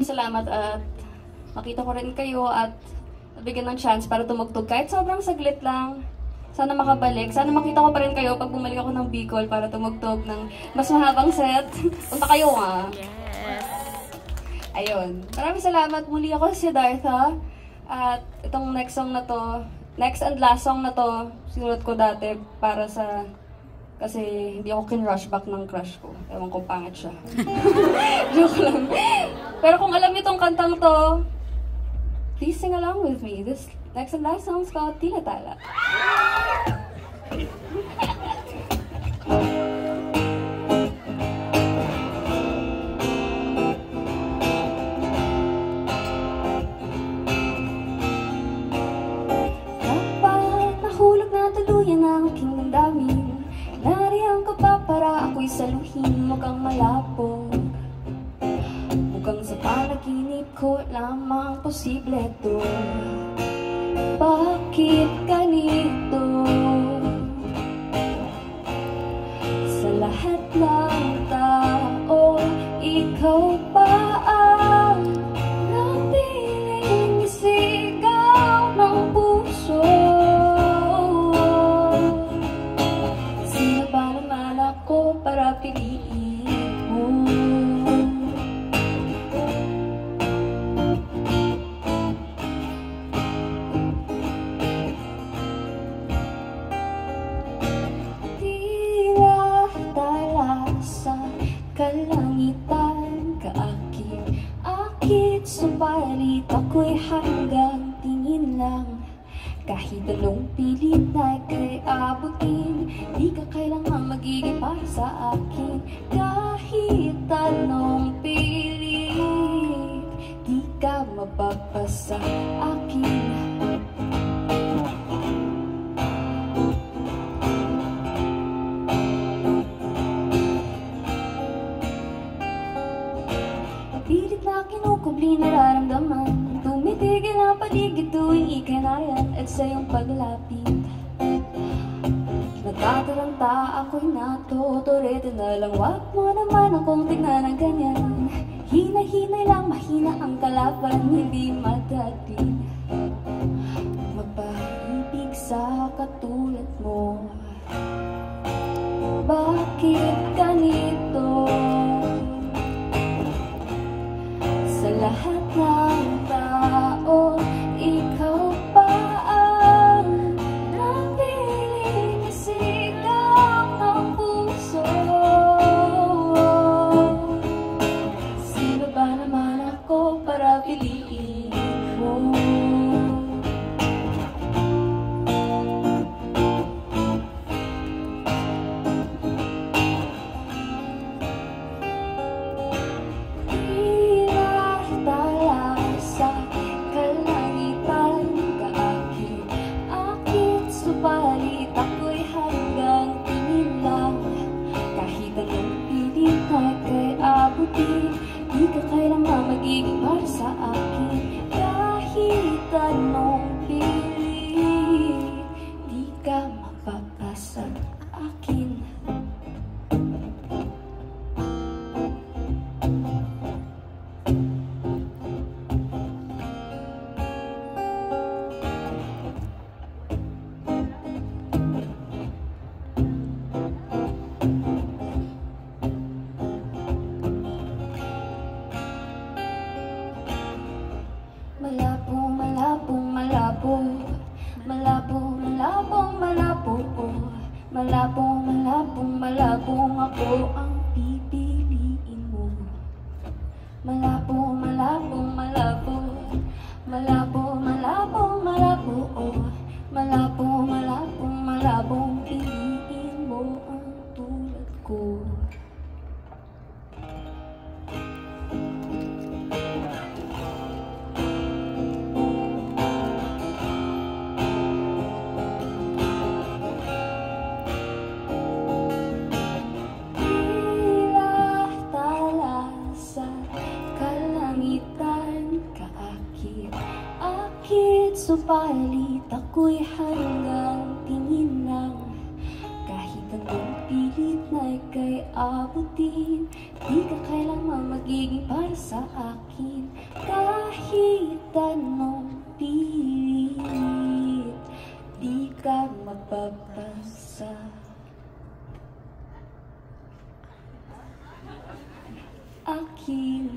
Salamat at makita ko rin kayo at nabigyan ng chance para tumugtog kahit sobrang saglit lang. Sana makabalik. Sana makita ko pa rin kayo pag bumalik ako ng Bicol para tumugtog ng mas mahabang set. Punta kayo nga. Yes. Ayun. Maraming salamat. Muli ako si Dartha. At itong next song na to, next and last song na to, sinulat ko dati para sa... Kasi hindi ako kin-rush back ng crush ko. Ewan ko, pangit siya. Joke lang. Pero kung alam niyo tong kantang to, please sing along with me. This next and last song is called Tila Tala. Dapat nahulog na tuluyan ang aking damdamin. Nariyan ka pa para ako'y saluhin mo kang malabo. Mukhang sa panaginip ko lamang posible to. Bakit ganito? Sa lahat ng tao, ikaw pa ang napiling isigaw ng puso. Para piliin mo. Tila tala sa kalangitan, kaakit-akit, subalit ako'y hanggang tingin lang. Kahit anong pilit na ika'y abutin, di ka kailangan magiging para sa akin. Kahit anong pilit, di ka mapapasa akin. Pilit na kinukubli nararamdaman, tumitigil ang paligid tuwing ika'y nariyan at sa iyong paglapit. Natataranta ako'y natuturete na lang. Wag mo naman akong tignan ng ganyan. Hinay-hinay lang, mahina ang kalaban, hindi madagdig. Magpaibig sa katulad mo. Bakit ganito? Sa lahat ng tao, ikaw pa ang napiling isigaw ng puso. Sino ba naman ako para piliin mo? Subalit ako'y hanggang tingin lang. Kahit anong pilit na ika'y abutin, di ka kailangan magiging para sa akin. Kahit anong pilit, di ka mapapasa akin. Malabo, malabo, malabo, malabo, malabo, malabo, malabo, malabo, malabo, ako ang pipiliin mo. Malabo, malabo, malabo, malabo, malabo, malabo, malabo, malabo, malabo, piliin mo ang tulad ko. Subalit ako'y hanggang tingin lang. Kahit anong pilit na ika'y abutin, di ka kailangan magiging para sa akin. tanong pilit, di ka mapapasa. Akin